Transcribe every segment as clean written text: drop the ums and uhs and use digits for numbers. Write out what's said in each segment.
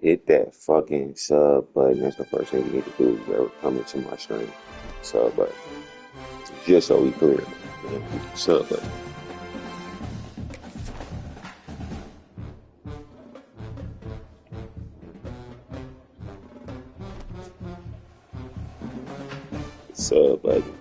Hit that fucking sub button. That's the first thing you need to do if you ever come into my stream. Sub button. Just so we clear. Sub button. Sub button.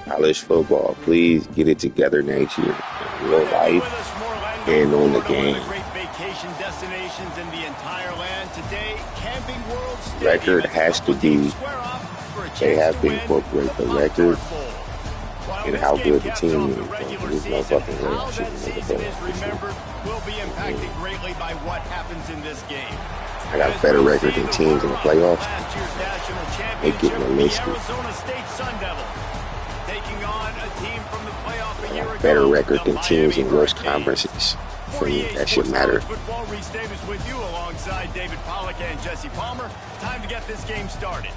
College football, please get it together next year. In real life and on the game. Record has to be, they have to incorporate the record and how good the team is. There's no fucking way I shouldn't make a playoff. I got a better record than teams in the playoffs. They get enlisted. Better record than teams in worse conferences. For me, that should matter. Football Restate is with you alongside David Pollack and Jesse Palmer. Time to get this game started.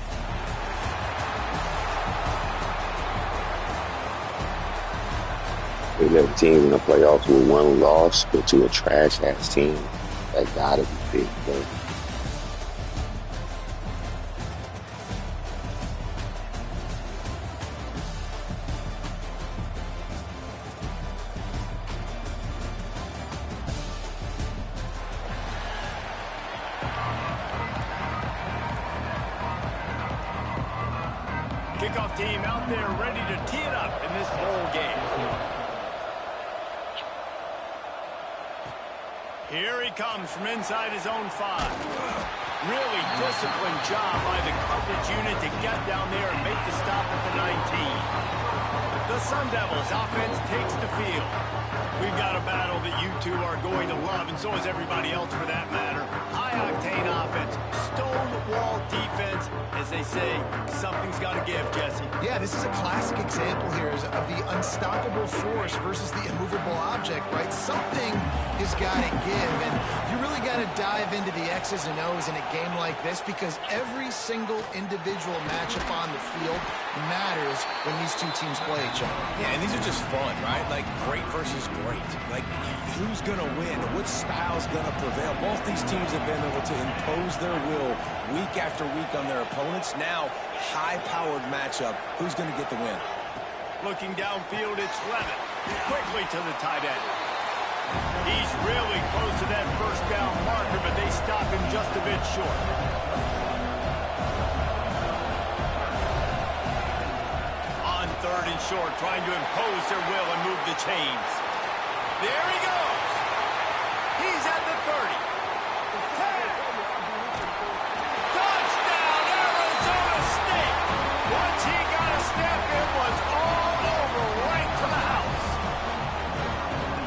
We let teams in the playoffs with one loss, but to a trash ass team. That gotta be big, bro. Kickoff team out there ready to tee it up in this bowl game. Here he comes from inside his own 5. Really disciplined job by the coverage unit to get down there and make the stop at the 19. The Sun Devils offense takes the field. We've got a battle that you two are going to love, and so is everybody else for that matter. High-octane offense, stone-wall defense. As they say, something's got to give, Jesse. Yeah, this is a classic example here of the unstoppable force versus the immovable object, right? Something has got to give, and you really got to dive into the X's and O's in a game like this because every single individual matchup on the field matters when these two teams play each other. Yeah, and these are just fun, right? Like great versus great. Like who's going to win? Which style's going to prevail? Both these teams have been able to impose their will week after week on their opponents. Now, high-powered matchup. Who's going to get the win? Looking downfield, it's Levitt. Quickly to the tight end. He's really close to that first down marker, but they stop him just a bit short. On 3rd and short, trying to impose their will and move the chains. There he goes. He's at the 30. Touchdown, Arizona State. Once he got a step, it was all over right to the house.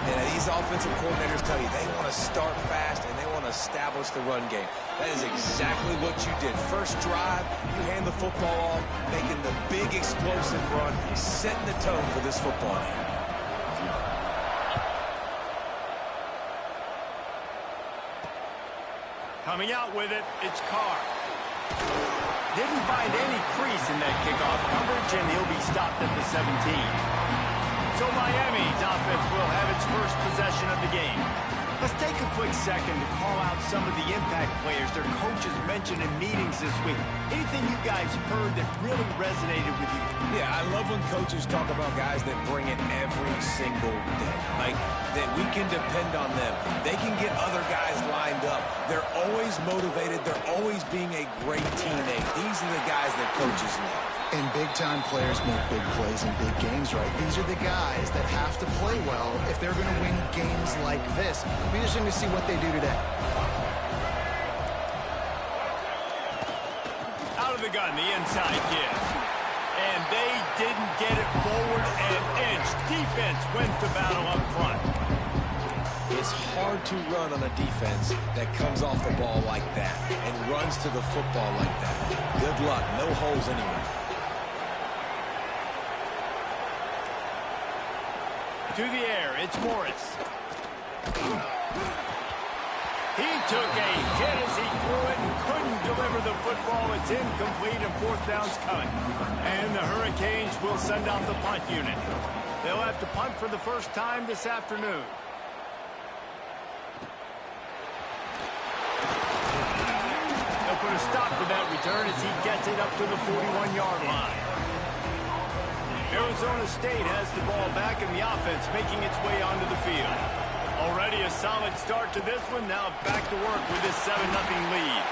Yeah, these offensive coordinators tell you they want to start fast and they want to establish the run game. That is exactly what you did. First drive, you hand the football off, making the big explosive run, setting the tone for this football game. Coming out with it, it's Carr. Didn't find any crease in that kickoff coverage, and he'll be stopped at the 17. So Miami's offense will have its first possession of the game. Let's take a quick second to call out some of the impact players their coaches mentioned in meetings this week. Anything you guys heard that really resonated with you? Yeah, I love when coaches talk about guys that bring it every single day. Like, that we can depend on them. They can get other guys lined up. They're always motivated. They're always being a great teammate. These are the guys that coaches love. And big-time players make big plays in big games, right? These are the guys that have to play well if they're going to win games like this. It'll be interesting to see what they do today. Out of the gun, the inside give. And they didn't get it forward an inch. Defense wins the battle up front. It's hard to run on a defense that comes off the ball like that and runs to the football like that. Good luck. No holes anywhere. To the air, it's Morris. He took a hit as he threw it and couldn't deliver the football. It's incomplete and fourth down's coming. And the Hurricanes will send out the punt unit. They'll have to punt for the first time this afternoon. They'll put a stop to that return as he gets it up to the 41-yard line. Arizona State has the ball back and the offense making its way onto the field. Already a solid start to this one. Now back to work with this 7-0 lead.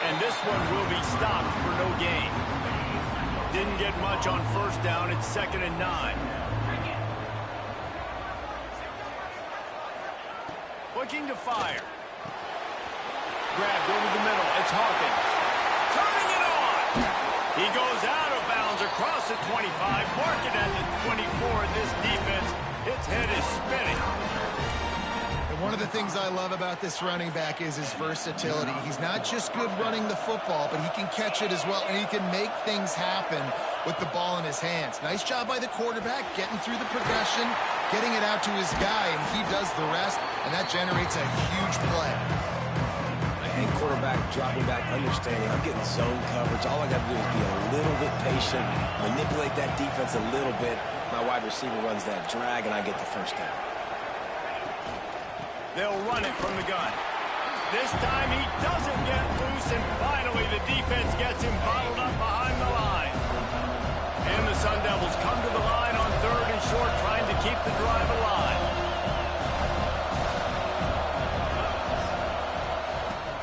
And this one will be stopped for no gain. Didn't get much on first down. It's 2nd and 9. Looking to fire. Grabbed over the middle. It's Hawkins. Turning it on. He goes out of bounds across the 25. Mark it at the 24. This defense, its head is spinning. One of the things I love about this running back is his versatility. He's not just good running the football, but he can catch it as well, and he can make things happen with the ball in his hands. Nice job by the quarterback, getting through the progression, getting it out to his guy, and he does the rest, and that generates a huge play. And quarterback dropping back, understanding I'm getting zone coverage. All I got to do is be a little bit patient, manipulate that defense a little bit. My wide receiver runs that drag, and I get the first down. They'll run it from the gun. This time he doesn't get loose, and finally the defense gets him bottled up behind the line. And the Sun Devils come to the line on 3rd and short, trying to keep the drive alive.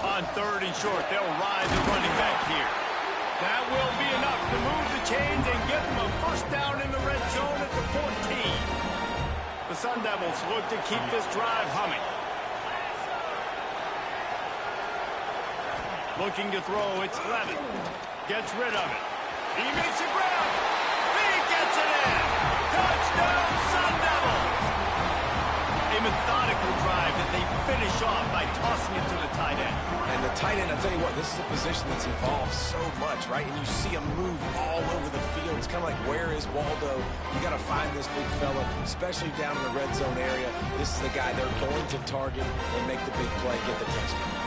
On 3rd and short, they'll ride the running back here. That will be enough to move the chains and get them a first down in the red zone at the 14. The Sun Devils look to keep this drive humming. Looking to throw, it's Levin. Gets rid of it. He makes a grab. He gets it in. Touchdown, Sun Devils. A methodical drive that they finish off by tossing it to the tight end. And the tight end, I'll tell you what, this is a position that's evolved so much, right? And you see him move all over the field. It's kind of like, where is Waldo? You got to find this big fella, especially down in the red zone area. This is the guy they're going to target and make the big play, get the touchdown.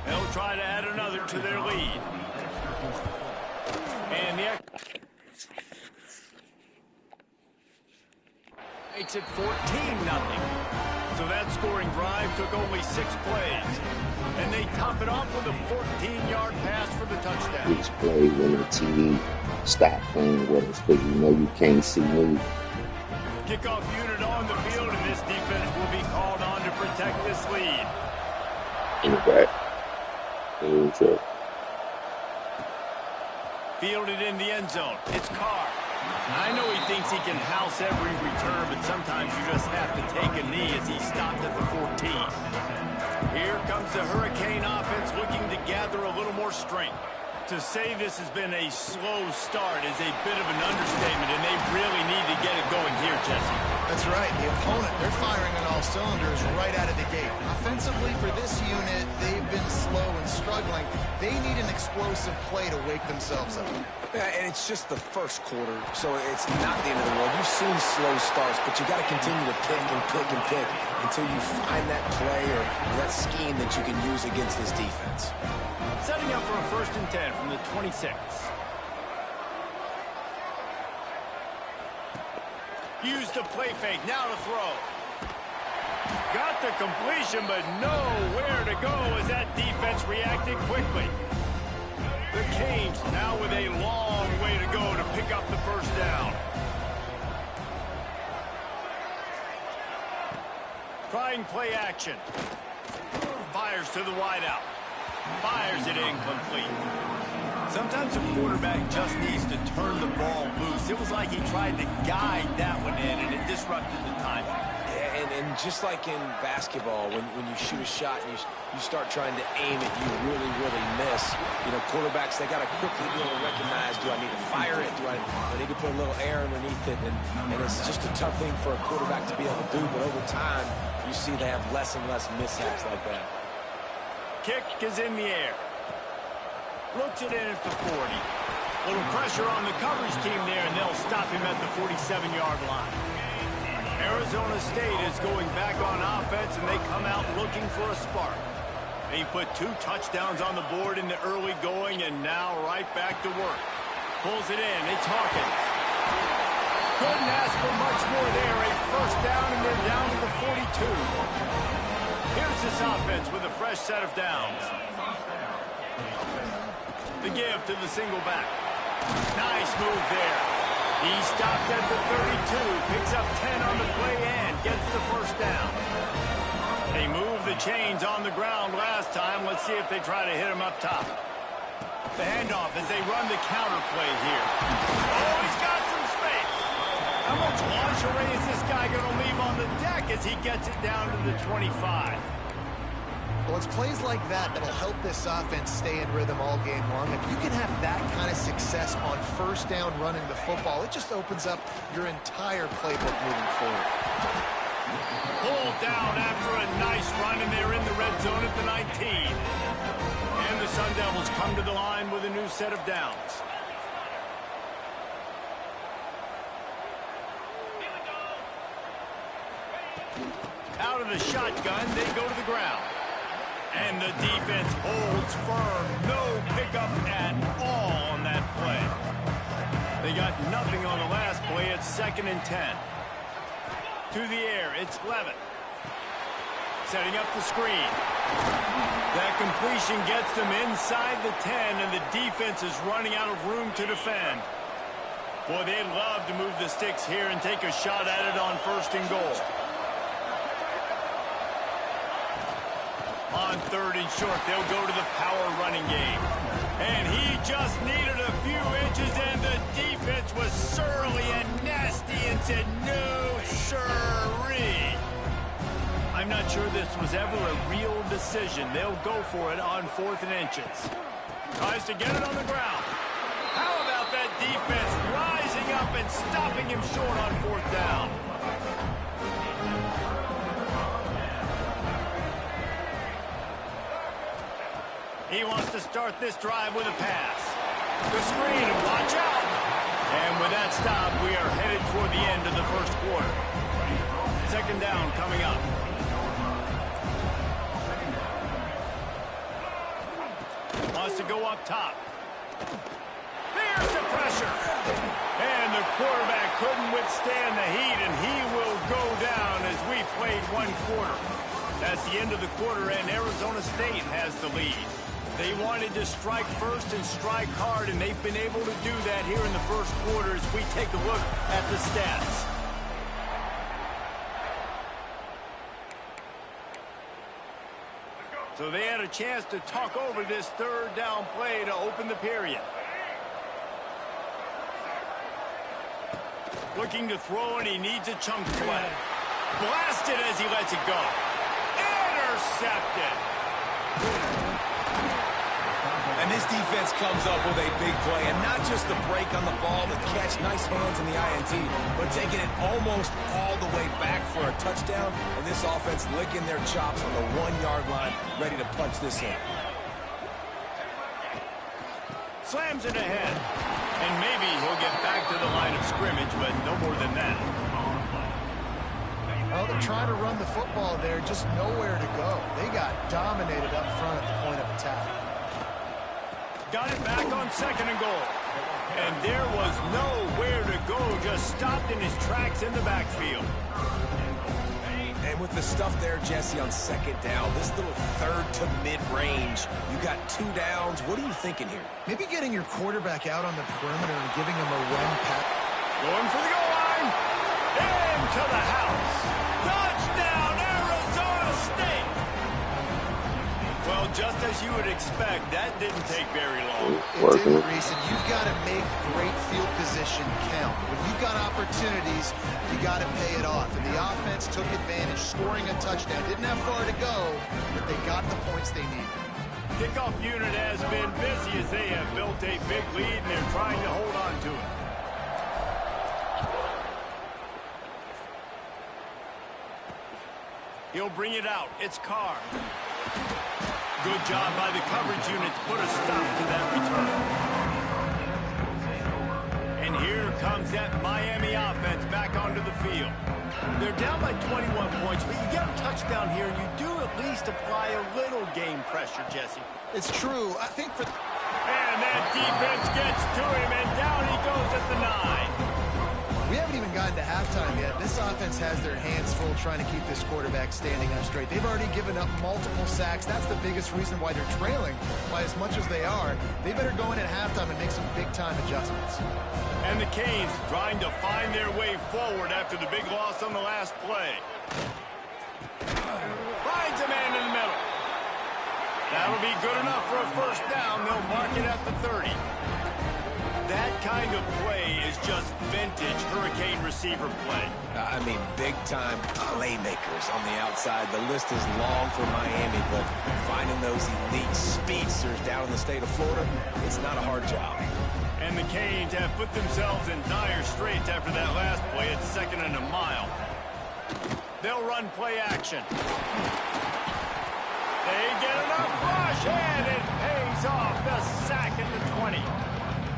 They'll try to add another to their lead. And the makes it 14-0. So that scoring drive took only 6 plays. And they top it off with a 14-yard pass for the touchdown. Each play when the TV stop playing with us because you know you can't see me. Kickoff unit on the field, and this defense will be called on to protect this lead. In the back. Fielded in the end zone. It's Carr. I know he thinks he can house every return, but sometimes you just have to take a knee as he stopped at the 14. Here comes the Hurricane offense looking to gather a little more strength. To say this has been a slow start is a bit of an understatement, and they really need to get it going here, Jesse. That's right. The opponent, they're firing on all cylinders right out of the gate. Offensively, for this unit, they've been slow and struggling. They need an explosive play to wake themselves up. Yeah, and it's just the first quarter, so it's not the end of the world. You've seen slow starts, but you got to continue to pick and pick and pick until you find that play or that scheme that you can use against this defense. Setting up for a 1st and 10 from the 26. Use the play fake, now to throw. Got the completion, but nowhere to go as that defense reacted quickly. The Canes now with a long way to go to pick up the first down. Trying play action. Fires to the wideout. Fires it incomplete. Sometimes a quarterback just needs to turn the ball loose. It was like he tried to guide that one in, and it disrupted the timing. Yeah, and just like in basketball, when you shoot a shot and you start trying to aim it, you really, really miss. You know, quarterbacks, they got to quickly be able to recognize, do I need to fire it? Do I need to put a little air underneath it? And it's just a tough thing for a quarterback to be able to do, but over time, you see they have less and less mishaps like that. Kick is in the air. Looks it in at the 40. Little pressure on the coverage team there, and they'll stop him at the 47-yard line. Arizona State is going back on offense, and they come out looking for a spark. They put 2 touchdowns on the board in the early going, and now right back to work. Pulls it in. It's Hawkins. Couldn't ask for much more there. A first down, and they're down to the 42. Here's this offense with a fresh set of downs. The give to the single back. Nice move there. He stopped at the 32, picks up 10 on the play and gets the first down. They moved the chains on the ground last time. Let's see if they try to hit him up top. The handoff as they run the counter play here. Oh, he's got some space. How much lingerie is this guy going to leave on the deck as he gets it down to the 25? Well, it's plays like that that'll help this offense stay in rhythm all game long. If you can have that kind of success on first down running the football, it just opens up your entire playbook moving forward. Pulled down after a nice run, and they're in the red zone at the 19. And the Sun Devils come to the line with a new set of downs. Out of the shotgun, they go to the ground. And the defense holds firm. No pickup at all on that play. They got nothing on the last play. It's 2nd and 10. To the air, it's Levitt. Setting up the screen. That completion gets them inside the 10, and the defense is running out of room to defend. Boy, they'd love to move the sticks here and take a shot at it on 1st and goal. On 3rd and short, they'll go to the power running game. And he just needed a few inches, and the defense was surly and nasty and said, no, sirree. I'm not sure this was ever a real decision. They'll go for it on 4th and inches. Tries to get it on the ground. How about that defense rising up and stopping him short on 4th down? He wants to start this drive with a pass. The screen, and watch out. And with that stop, we are headed toward the end of the 1st quarter. 2nd down coming up. Wants to go up top. There's the pressure. And the quarterback couldn't withstand the heat, and he will go down as we played 1 quarter. That's the end of the quarter, and Arizona State has the lead. They wanted to strike first and strike hard, and they've been able to do that here in the 1st quarter as we take a look at the stats. So they had a chance to talk over this 3rd down play to open the period. Looking to throw, and he needs a chunk play. Blasted as he lets it go. Intercepted. And this defense comes up with a big play, and not just the break on the ball, the catch, nice hands in the INT, but taking it almost all the way back for a touchdown, and this offense licking their chops on the 1-yard line, ready to punch this in. Slams it ahead, and maybe he'll get back to the line of scrimmage, but no more than that. Well, they're trying to run the football there, just nowhere to go. They got dominated up front at the point of attack. Got it back on 2nd and goal. And there was nowhere to go, just stopped in his tracks in the backfield. And with the stuff there, Jesse, on 2nd down, this little 3rd to mid-range, you got 2 downs. What are you thinking here? Maybe getting your quarterback out on the perimeter and giving him a run pass. Going for the goal line. Into the house. Touchdown, Arizona State. Well, just as you would expect, that didn't take very long. It didn't, Reese, and you've got to make great field position count. When you've got opportunities, you got to pay it off. And the offense took advantage, scoring a touchdown. Didn't have far to go, but they got the points they needed. Kickoff unit has been busy as they have built a big lead, and they're trying to hold on to it. He'll bring it out. It's Carr. Good job by the coverage unit to put a stop to that return. And here comes that Miami offense back onto the field. They're down by 21 points, but you get a touchdown here, and you do at least apply a little game pressure, Jesse. It's true. I think for... And that defense gets to him, and down he goes at the 9. We haven't even gotten to halftime yet. This offense has their hands full trying to keep this quarterback standing up straight. They've already given up multiple sacks. That's the biggest reason why they're trailing by as much as they are. They better go in at halftime and make some big-time adjustments. And the Canes trying to find their way forward after the big loss on the last play. Finds a man in the middle. That'll be good enough for a first down. They'll mark it at the 30. That kind of play is just vintage Hurricane receiver play. I mean, big-time playmakers on the outside. The list is long for Miami, but finding those elite speedsters down in the state of Florida, it's not a hard job. And the Canes have put themselves in dire straits after that last play. It's 2nd and a mile. They'll run play action. They get enough rush, and it pays off. The sack at the 20.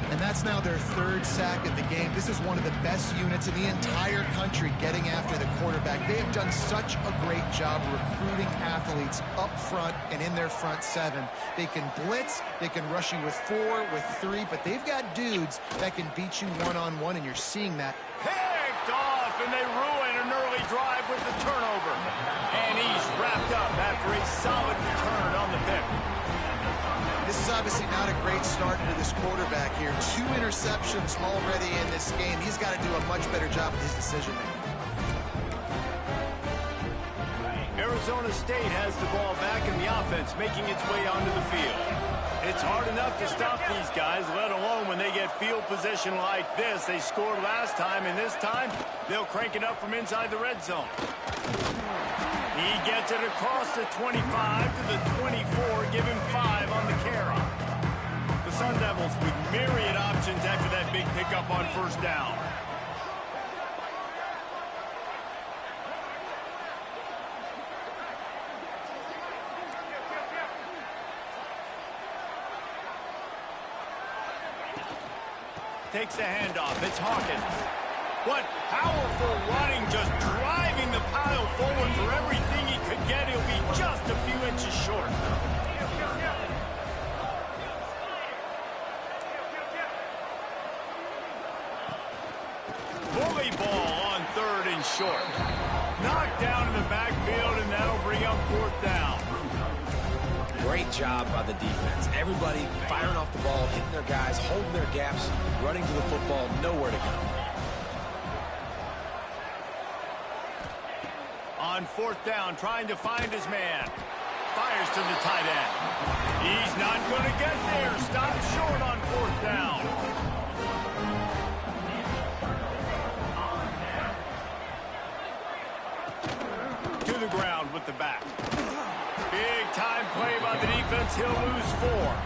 And that's now their 3rd sack of the game. This is one of the best units in the entire country getting after the quarterback. They have done such a great job recruiting athletes up front and in their front 7. They can blitz, they can rush you with 4, with 3, but they've got dudes that can beat you one-on-one, and you're seeing that. Picked off, and they ruin an early drive with the turnover. And he's wrapped up after a solid return on the pick. This is obviously not a great start for this quarterback here. 2 interceptions already in this game. He's got to do a much better job with his decision-making. Arizona State has the ball back in the offense, making its way onto the field. It's hard enough to stop these guys, let alone when they get field position like this. They scored last time, and this time they'll crank it up from inside the red zone. He gets it across the 25 to the 24, give him 5 on the carry. The Sun Devils with myriad options after that big pickup on first down. Takes the handoff. It's Hawkins. What powerful running, just driving the pile forward for everything he could get. He'll be just a few inches short. Bully ball on 3rd and short. Knocked down in the backfield, and that'll bring up 4th down. Great job by the defense. Everybody firing off the ball, hitting their guys, holding their gaps, running to the football, nowhere to go. On 4th down, trying to find his man. Fires to the tight end. He's not going to get there. Stopped short on 4th down. To the ground with the back. Big time play by the defense. He'll lose 4.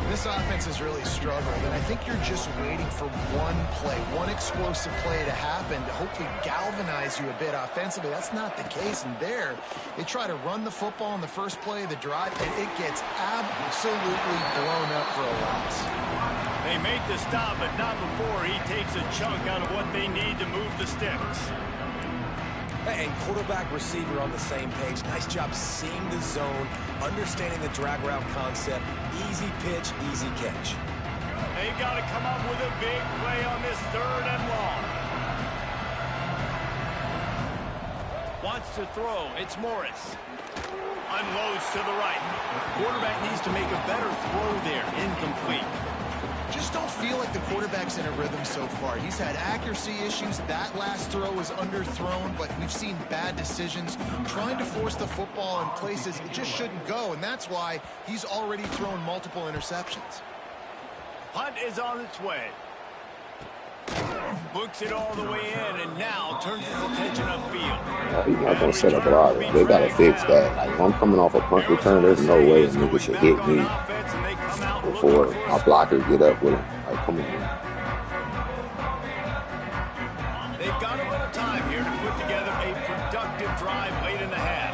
This offense has really struggled, and I think you're just waiting for one play, one explosive play to happen to hopefully galvanize you a bit offensively. That's not the case, and there they try to run the football in the first play of the drive, and it gets absolutely blown up for a loss. They make the stop, but not before he takes a chunk out of what they need to move the sticks. And quarterback receiver on the same page. Nice job seeing the zone, understanding the drag route concept. Easy pitch, easy catch. They've got to come up with a big play on this 3rd and long. Wants to throw. It's Morris. Unloads to the right. Quarterback needs to make a better throw there. Incomplete. Just don't feel like the quarterback's in a rhythm so far. He's had accuracy issues. That last throw was underthrown, but we've seen bad decisions trying to force the football in places it just shouldn't go, and that's why he's already thrown multiple interceptions. Punt is on its way. Books it all the way in, and now turns his attention upfield. He's not going to set up a lot. They got to fix that. Like, if I'm coming off a punt return, there's no way a nigga should hit me before my blocker get up with him. Like, come on. They've got a little time here to put together a productive drive late in the half.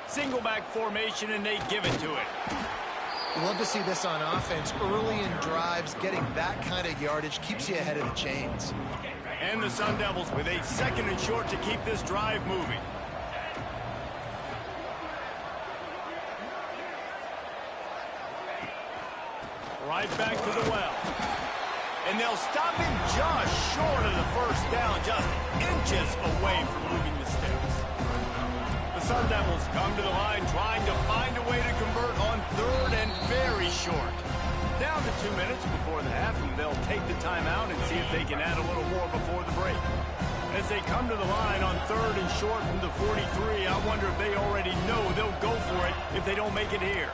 Single back formation, and they give it to it. Love to see this on offense. Early in drives, getting that kind of yardage keeps you ahead of the chains. And the Sun Devils with a 2nd and short to keep this drive moving. Right back to the well. And they'll stop him just short of the first down, just inches away from moving the sticks. The Sun Devils come to the line trying to find a way to convert on 3rd and very short. Down to 2 minutes before the half, and they'll take the timeout and see if they can add a little more before the break. As they come to the line on 3rd and short from the 43, I wonder if they already know they'll go for it if they don't make it here.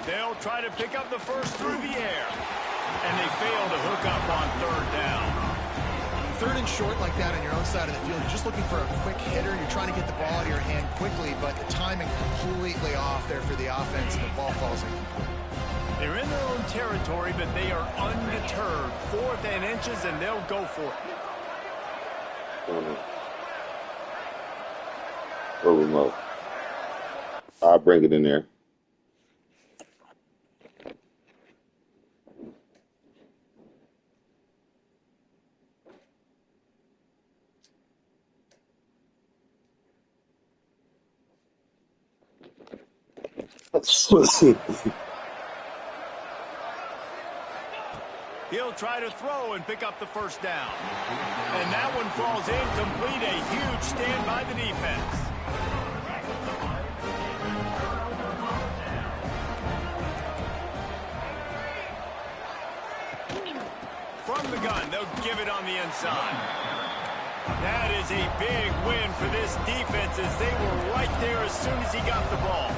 They'll try to pick up the first through the air. And they fail to hook up on 3rd down. 3rd and short like that on your own side of the field, you're just looking for a quick hitter. You're trying to get the ball out of your hand quickly, but the timing completely off there for the offense, and the ball falls incomplete. They're in their own territory, but they are undeterred. 4th and inches, and they'll go for it. Or remote. I'll bring it in there. He'll try to throw and pick up the first down. And that one falls incomplete. A huge stand by the defense. From the gun, they'll give it on the inside. That is a big win for this defense, as they were right there as soon as he got the ball.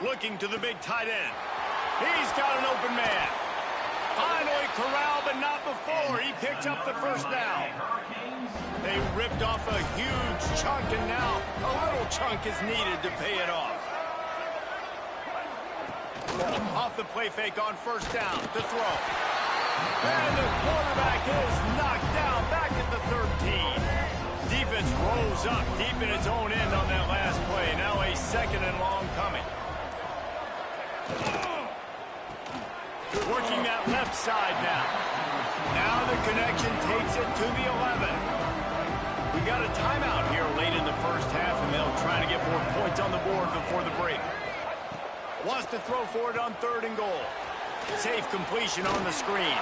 Looking to the big tight end. He's got an open man. Finally corralled, but not before. He picked up the first down. They ripped off a huge chunk, and now a little chunk is needed to pay it off. Off the play fake on 1st down to throw. And the quarterback is knocked down back at the 13. Defense rolls up deep in its own end on that last play. Now a 2nd and long coming. Working that left side now. Now the connection takes it to the 11. We got a timeout here late in the first half, and they'll try to get more points on the board before the break. Wants to throw for it on 3rd and goal. Safe completion on the screen.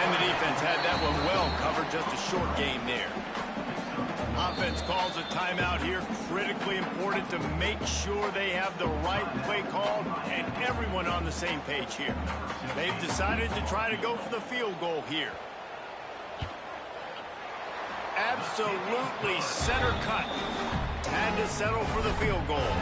And the defense had that one well covered, just a short game there. Offense calls a timeout here. Critically important to make sure they have the right play called and everyone on the same page here. They've decided to try to go for the field goal here. Absolutely center cut. Had to settle for the field goal.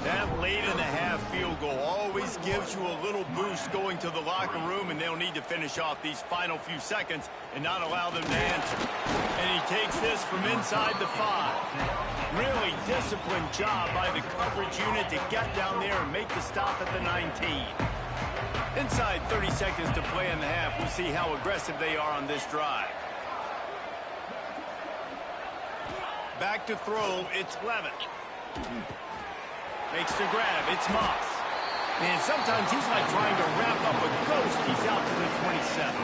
That late in the half field goal always gives you a little boost going to the locker room, and they'll need to finish off these final few seconds and not allow them to answer. And he takes this from inside the 5. Really disciplined job by the coverage unit to get down there and make the stop at the 19. Inside 30 seconds to play in the half, we'll see how aggressive they are on this drive. Back to throw, it's Levitt. Makes the grab, it's Moss. And sometimes he's like trying to wrap up a ghost. He's out to the 27.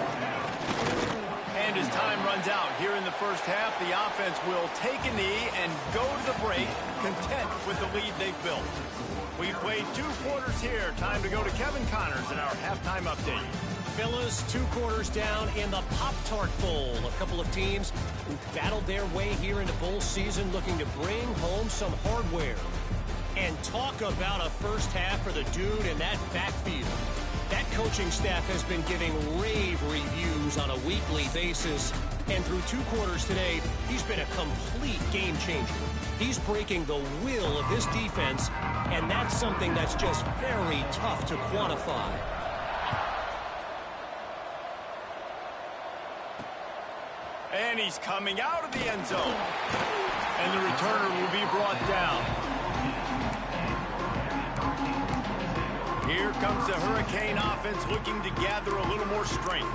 And as time runs out here in the first half, the offense will take a knee and go to the break, content with the lead they've built. We've played 2 quarters here. Time to go to Kevin Connors in our halftime update. Fellas, 2 quarters down in the Pop-Tart Bowl. A couple of teams who battled their way here into bowl season looking to bring home some hardware. And talk about a first half for the dude in that backfield. That coaching staff has been giving rave reviews on a weekly basis. And through 2 quarters today, he's been a complete game changer. He's breaking the will of this defense, and that's something that's just very tough to quantify. And he's coming out of the end zone. And the returner will be brought down. comes the Hurricane offense looking to gather a little more strength.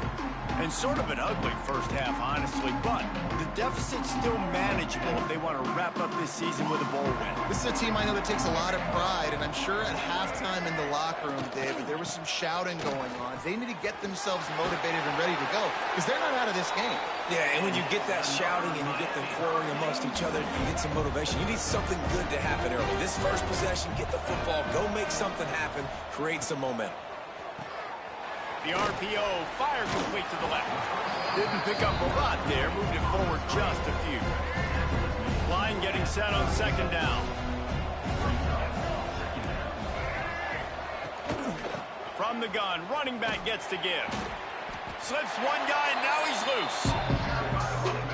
And sort of an ugly first half, honestly, but the deficit's still manageable if they want to wrap up this season with a bowl win. This is a team I know that takes a lot of pride, and I'm sure at halftime in the locker room, David, there was some shouting going on. They need to get themselves motivated and ready to go, because they're not out of this game. Yeah, and when you get that shouting and you get them quarreling amongst each other, you get some motivation. You need something good to happen early. This first possession, get the football, go make something happen, create some momentum. The RPO, fire complete to the left. Didn't pick up a lot there, moved it forward just a few. Line getting set on second down. From the gun, running back gets to give. Slips one guy, and now he's loose.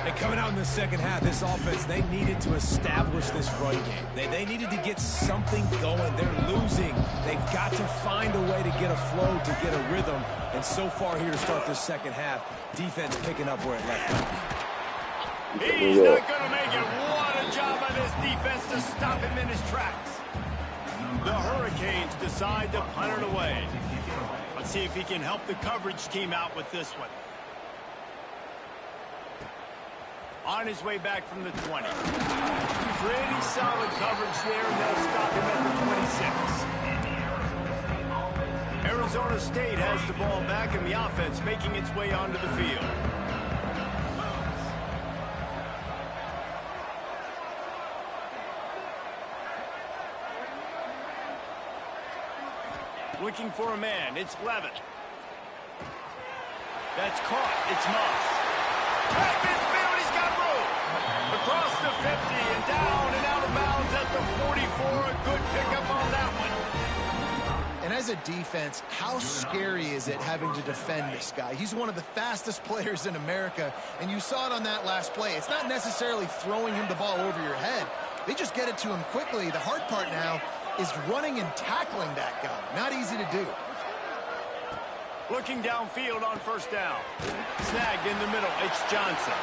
And coming out in the second half, this offense, they needed to establish this run game. They needed to get something going. They're losing. They've got to find a way to get a flow, to get a rhythm. And so far here to start this second half, defense picking up where it left off. He's not going to make it. What a job by this defense to stop him in his tracks. The Hurricanes decide to punt it away. Let's see if he can help the coverage team out with this one. On his way back from the 20. Pretty solid coverage there, and they'll stop him at the 26. Arizona State has the ball back, and the offense making its way onto the field. Looking for a man. It's Levitt. That's caught. It's Moss. Back midfield, he's got room. Across the 50 and down and out of bounds at the 44. A good pickup on that one. And as a defense, how scary is it having to defend this guy? He's one of the fastest players in America, and you saw it on that last play. It's not necessarily throwing him the ball over your head. They just get it to him quickly. The hard part now is running and tackling that guy. Not easy to do. Looking downfield on first down. Snagged in the middle. It's Johnson.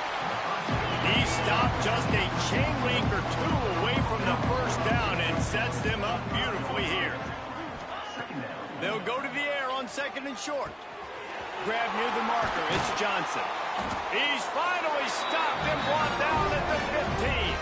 He stopped just a chain link or two away from the first down and sets them up beautifully here. They'll go to the air on second and short. Grab near the marker. It's Johnson. He's finally stopped and brought down at the 15.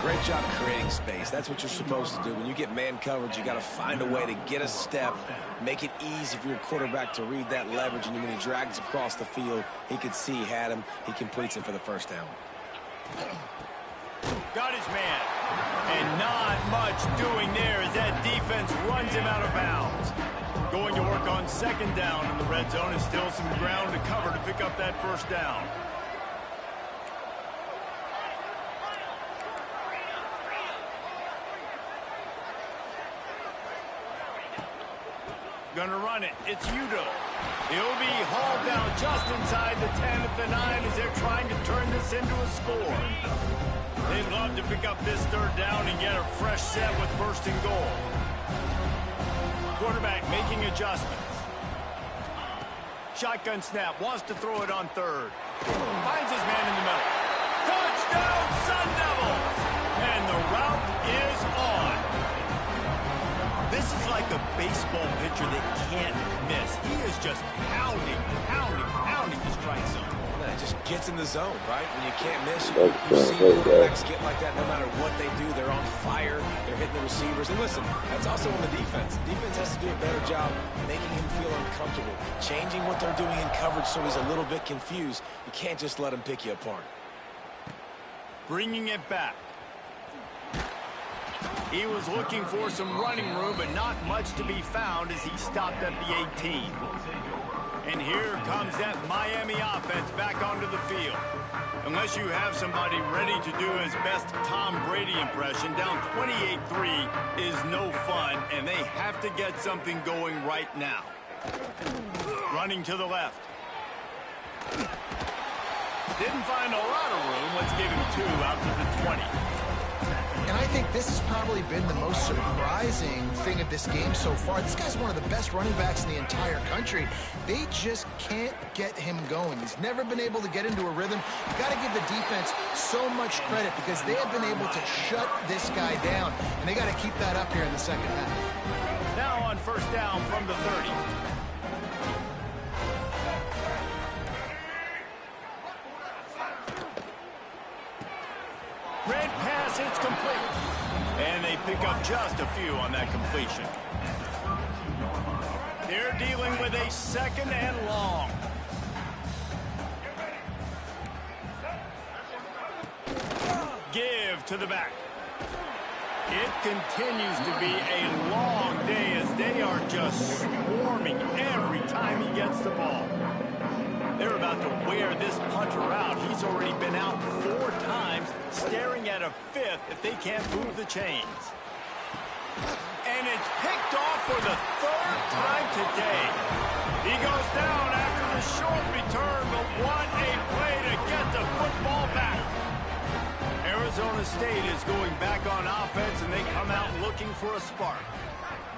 Great job creating space. That's what you're supposed to do. When you get man coverage, you got to find a way to get a step, make it easy for your quarterback to read that leverage, and when he drags across the field, he could see he had him. He completes it for the first down. Got his man. And not much doing there as that defense runs him out of bounds. Going to work on second down in the red zone, and still some ground to cover to pick up that first down. Gonna run it. It's Udo. He'll be hauled down just inside the 10 at the 9 as they're trying to turn this into a score. They'd love to pick up this third down and get a fresh set with first and goal. Quarterback making adjustments. Shotgun snap. Wants to throw it on third. Finds his man in the middle. Touchdown, Sun Devils! And the route is on. This is like a baseball pitcher that can't miss. He is just pounding the strike zone. It just gets in the zone, right? When you can't miss, you see quarterbacks get like that no matter what they do. They're on fire. They're hitting the receivers. And listen, that's also on the defense. The defense has to do a better job making him feel uncomfortable, changing what they're doing in coverage so he's a little bit confused. You can't just let him pick you apart. Bringing it back. He was looking for some running room, but not much to be found as he stopped at the 18. And here comes that Miami offense back onto the field. Unless you have somebody ready to do his best Tom Brady impression, down 28-3 is no fun, and they have to get something going right now. Running to the left. Didn't find a lot of room. Let's give him 2 out to the 20. And I think this has probably been the most surprising thing of this game so far. This guy's one of the best running backs in the entire country. They just can't get him going. He's never been able to get into a rhythm. You've got to give the defense so much credit because they have been able to shut this guy down, and they got to keep that up here in the second half. Now on first down from the 30. Red pass, it's complete. And they pick up just a few on that completion. They're dealing with a second and long. Give to the back. It continues to be a long day as they are just swarming every time he gets the ball. They're about to wear this punter out. He's already been out 4 times, staring at a 5th if they can't move the chains. And it's picked off for the 3rd time today. He goes down after the short return, but what a play to get the football back. Arizona State is going back on offense, and they come out looking for a spark.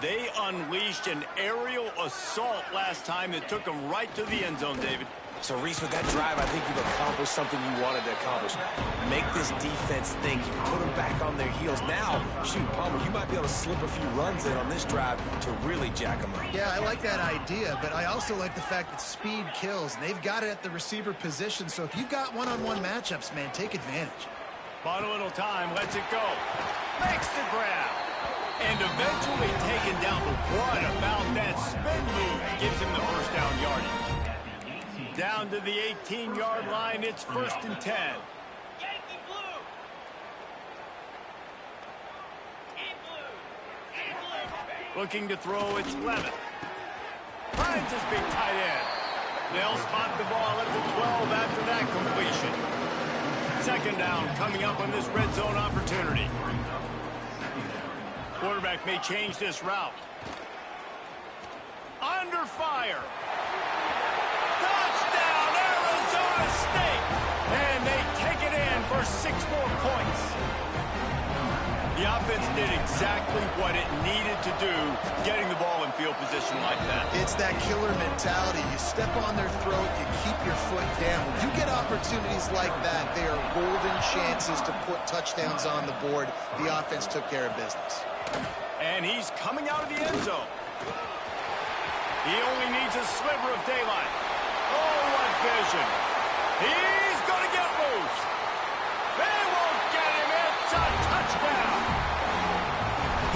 They unleashed an aerial assault last time that took them right to the end zone, David. So, Reese, with that drive, I think you've accomplished something you wanted to accomplish. Make this defense think. You put them back on their heels. Now, shoot, Palmer, you might be able to slip a few runs in on this drive to really jack them up. Yeah, I like that idea, but I also like the fact that speed kills. And they've got it at the receiver position, so if you've got one-on-one matchups, man, take advantage. Bought a little time, lets it go. Makes the grab. And eventually taken down, but what about that spin move? Gives him the first down yardage. Down to the 18-yard line, it's 1st and 10. Looking to throw, it's Lemon. Finds his big tight end. They'll spot the ball at the 12 after that completion. 2nd down coming up on this red zone opportunity. Quarterback may change this route. Under fire. Touchdown, Arizona State! And they take it in for 6 more points. The offense did exactly what it needed to do, getting the ball in field position like that. It's that killer mentality. You step on their throat, you keep your foot down. When you get opportunities like that, they are golden chances to put touchdowns on the board. The offense took care of business. And he's coming out of the end zone. He only needs a sliver of daylight. Oh, what vision. He's going to get loose. They won't get him. It's a touchdown.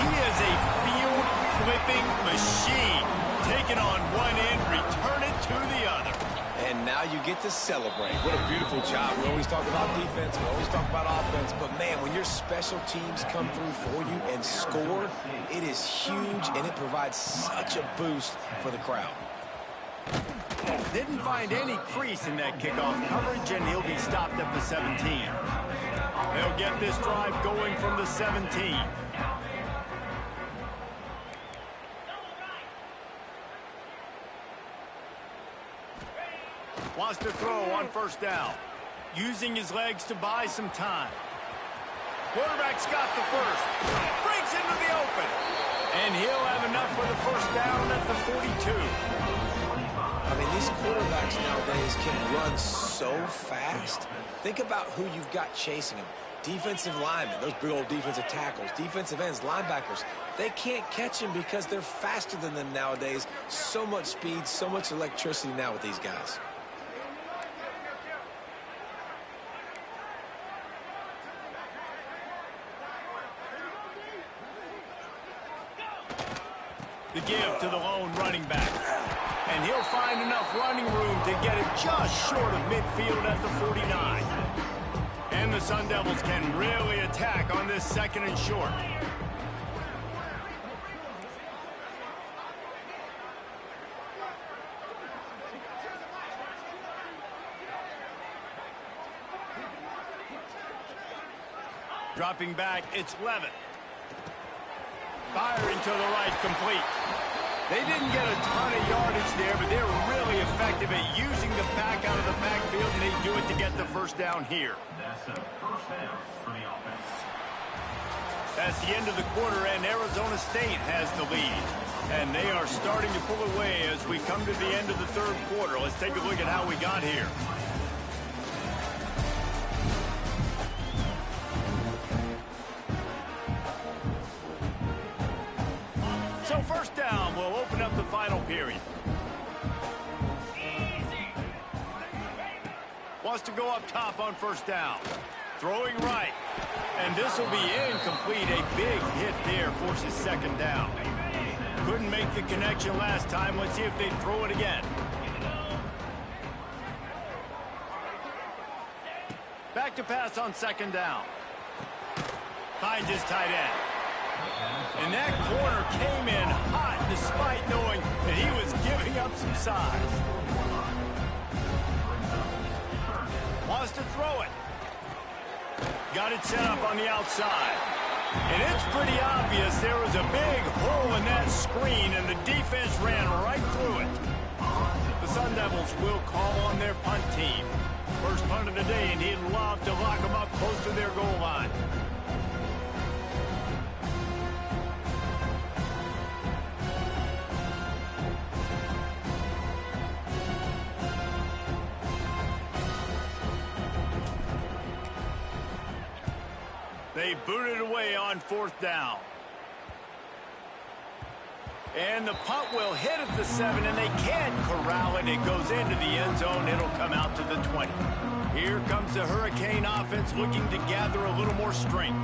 He is a field-flipping machine. Take it on one end, return it to the other. And now you get to celebrate. What a beautiful job. We always talk about defense. We always talk about offense. But, man, when your special teams come through for you and score, it is huge, and it provides such a boost for the crowd. Didn't find any crease in that kickoff coverage, and he'll be stopped at the 17. They'll get this drive going from the 17. Wants to throw on 1st down. Using his legs to buy some time. Quarterback's got the first. Breaks into the open. And he'll have enough for the 1st down at the 42. I mean, these quarterbacks nowadays can run so fast. Think about who you've got chasing them. Defensive linemen, those big old defensive tackles, defensive ends, linebackers. They can't catch them because they're faster than them nowadays. So much speed, so much electricity now with these guys. The give to the lone running back. And he'll find enough running room to get it just short of midfield at the 49. And the Sun Devils can really attack on this 2nd and short. Dropping back, it's Levitt. Firing to the right, complete. They didn't get a ton of yardage there, but they're really effective at using the back out of the backfield, and they do it to get the 1st down here. That's a 1st down for the offense. past the end of the quarter, and Arizona State has the lead. And they are starting to pull away as we come to the end of the third quarter. Let's take a look at how we got here. So first down, we'll open up the final period. Wants to go up top on first down. Throwing right. And this will be incomplete. A big hit there forces second down. Couldn't make the connection last time. Let's see if they throw it again. Back to pass on second down. Finds his tight end. And that corner came in hot despite knowing that he was giving up some size. Wants to throw it. Got it set up on the outside. And it's pretty obvious there was a big hole in that screen, and the defense ran right through it. The Sun Devils will call on their punt team. First punt of the day, and he'd love to lock them up close to their goal line. They booted away on fourth down. And the punt will hit at the 7, and they can't corral it. It goes into the end zone. It'll come out to the 20. Here comes the Hurricane offense looking to gather a little more strength.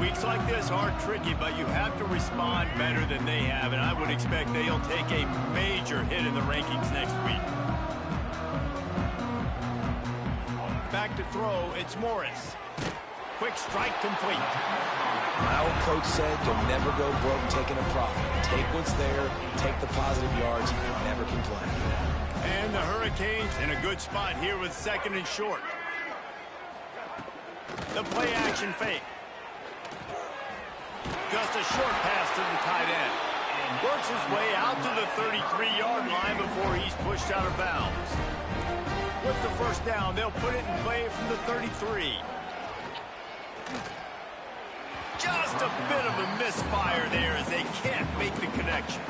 Weeks like this are tricky, but you have to respond better than they have, and I would expect they'll take a major hit in the rankings next week. Back to throw, it's Morris. Quick strike complete. My old coach said you'll never go broke taking a profit. Take what's there, take the positive yards, and never complain. And the Hurricanes in a good spot here with second and short. The play action fake. Just a short pass to the tight end. Works his way out to the 33-yard line before he's pushed out of bounds. With the first down, they'll put it in play from the 33. Just a bit of a misfire there as they can't make the connection.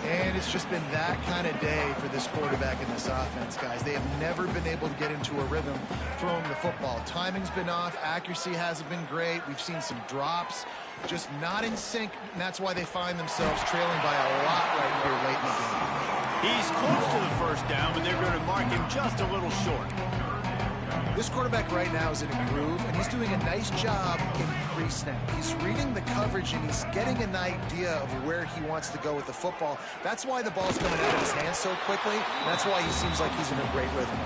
And it's just been that kind of day for this quarterback in this offense, guys. They have never been able to get into a rhythm throwing the football. Timing's been off. Accuracy hasn't been great. We've seen some drops. Just not in sync, and that's why they find themselves trailing by a lot right here late in the game. He's close to the first down, but they're going to mark him just a little short. This quarterback right now is in a groove, and he's doing a nice job in pre-snap. He's reading the coverage, and he's getting an idea of where he wants to go with the football. That's why the ball's coming out of his hands so quickly, and that's why he seems like he's in a great rhythm.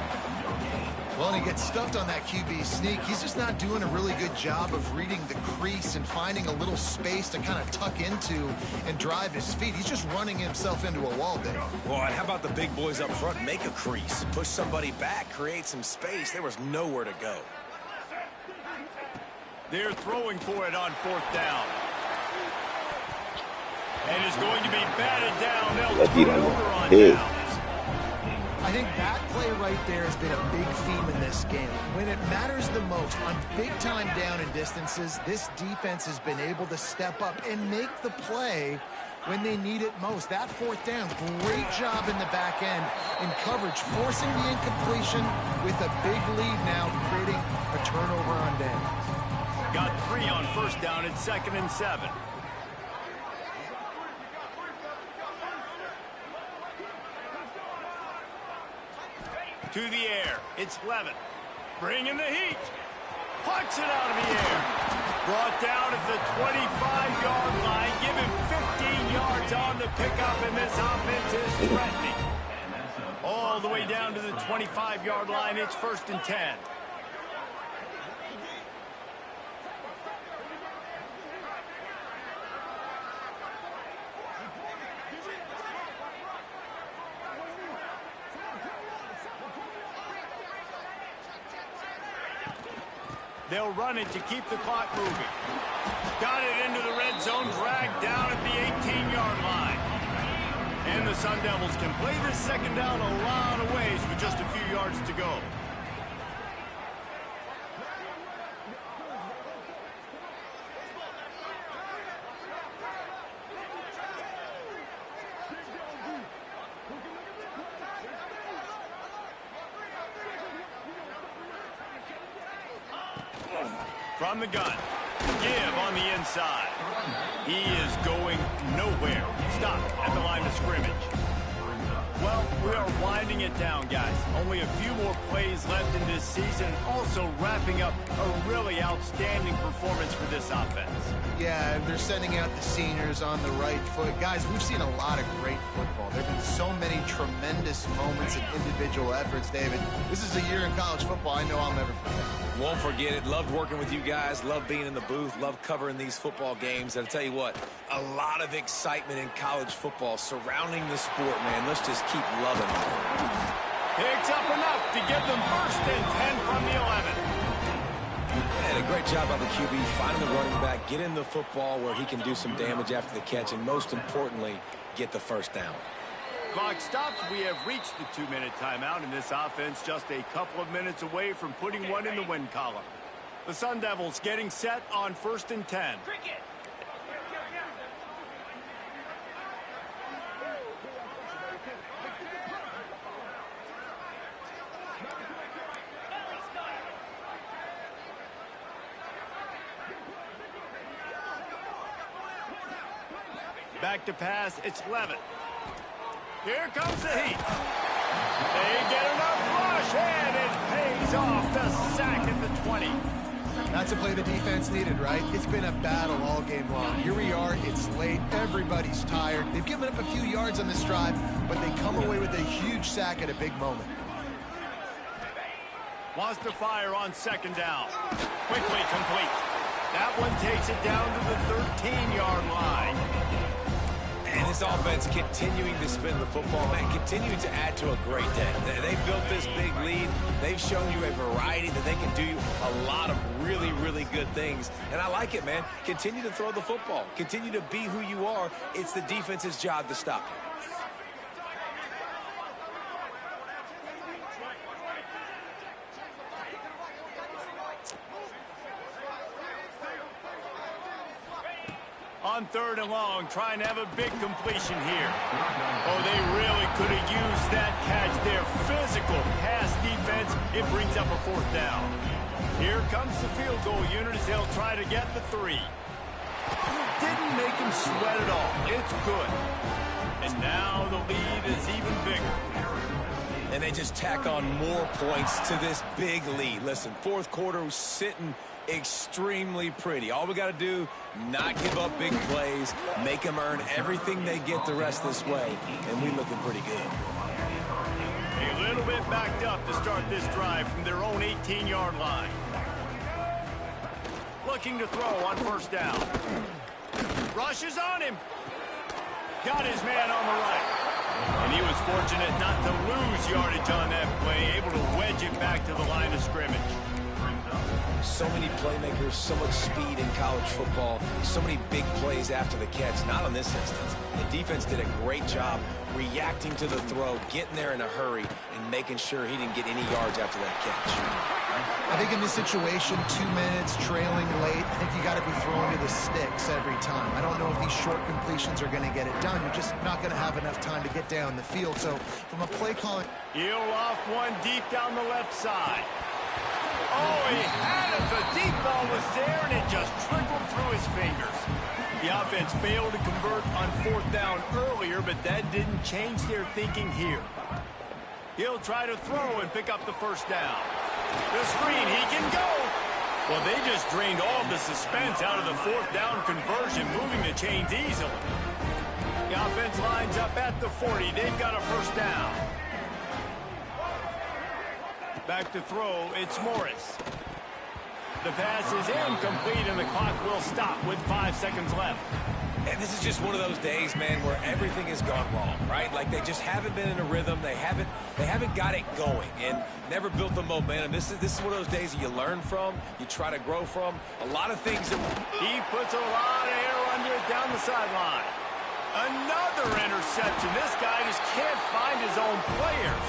Well, and he gets stuffed on that QB sneak. He's just not doing a really good job of reading the crease and finding a little space to kind of tuck into and drive his feet. He's just running himself into a wall there. Well, and how about the big boys up front? Make a crease. Push somebody back. Create some space. There was nowhere to go. They're throwing for it on fourth down. And it's going to be batted down. They'll turn it over on downs. I think that play right there has been a big theme in this game. When it matters the most, on big-time down and distances, this defense has been able to step up and make the play when they need it most. That fourth down, great job in the back end in coverage, forcing the incompletion with a big lead now, creating a turnover on downs. Got 3 on first down at 2nd and 7. To the air, it's Levin. Bringing the heat. Puts it out of the air. Brought down at the 25-yard line. Give him 15 yards on the pickup, and this offense is threatening. All the way down to the 25-yard line. It's 1st and 10. They'll run it to keep the clock moving. Got it into the red zone, dragged down at the 18-yard line. And the Sun Devils can play this second down a lot of ways with just a few yards to go. From the gun. Give on the inside. He is going nowhere. Stop at the line of scrimmage. Well, we are winding it down, guys. Only a few more plays left in this season. Also wrapping up a really outstanding performance for this offense. Yeah, they're sending out the seniors on the right foot. Guys, we've seen a lot of great football. There have been so many tremendous moments and individual efforts, David. This is a year in college football I know I'll never forget. Won't forget it. Loved working with you guys. Loved being in the booth. Loved covering these football games. And I'll tell you what, a lot of excitement in college football surrounding the sport, man. Let's just keep loving it. Picks up enough to get them first and 10 from the 11. And a great job by the QB finding the running back, getting the football where he can do some damage after the catch, and most importantly, get the first down. Clock stops. We have reached the 2-minute timeout, and this offense just a couple of minutes away from putting one in the win column. The Sun Devils getting set on 1st and 10. Back to pass. It's Levitt. Here comes the heat. They get enough rush, and it pays off the sack at the 20. That's a play the defense needed, right? It's been a battle all game long. Here we are. It's late. Everybody's tired. They've given up a few yards on this drive, but they come away with a huge sack at a big moment. Wants to fire on 2nd down. Quickly complete. That one takes it down to the 13-yard line. And this offense continuing to spin the football, man, continuing to add to a great day. They've built this big lead. They've shown you a variety that they can do a lot of really, really good things. And I like it, man. Continue to throw the football. Continue to be who you are. It's the defense's job to stop you. On 3rd and long, trying to have a big completion here. Oh, they really could have used that catch there. Physical pass defense. It brings up a 4th down. Here comes the field goal unit as they'll try to get the 3. Didn't make him sweat at all. It's good. And now the lead is even bigger. And they just tack on more points to this big lead. Listen, 4th quarter was sitting extremely pretty. All we got to do, not give up big plays, make them earn everything they get the rest this way, and we're looking pretty good. A little bit backed up to start this drive from their own 18-yard line. Looking to throw on 1st down. Rushes on him. Got his man on the right. And he was fortunate not to lose yardage on that play, able to wedge it back to the line of scrimmage. So many playmakers, so much speed in college football, so many big plays after the catch. Not on this instance. The defense did a great job reacting to the throw, getting there in a hurry, and making sure he didn't get any yards after that catch. I think in this situation, 2 minutes, trailing late, I think you got to be throwing to the sticks every time. I don't know if these short completions are going to get it done. You're just not going to have enough time to get down the field. So from a play calling... He'll off one deep down the left side. Oh, he had it. The deep ball was there, and it just trickled through his fingers. The offense failed to convert on 4th down earlier, but that didn't change their thinking here. He'll try to throw and pick up the 1st down. The screen, he can go. Well, they just drained all the suspense out of the 4th down conversion, moving the chains easily. The offense lines up at the 40. They've got a 1st down. Back to throw, it's Morris. The pass is incomplete, and the clock will stop with 5 seconds left. And this is just one of those days, man, where everything has gone wrong, right? Like they just haven't been in a rhythm. They haven't got it going and never built the momentum. This is one of those days that you learn from, you try to grow from. A lot of things that he puts a lot of air under it down the sideline. Another interception. This guy just can't find his own players.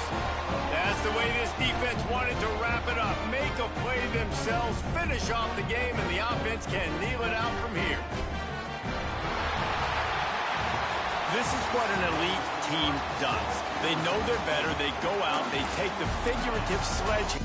That's the way this defense wanted to wrap it up. Make a play themselves, finish off the game, and the offense can kneel it out from here. This is what an elite team does. They know they're better. They go out. They take the figurative sledge.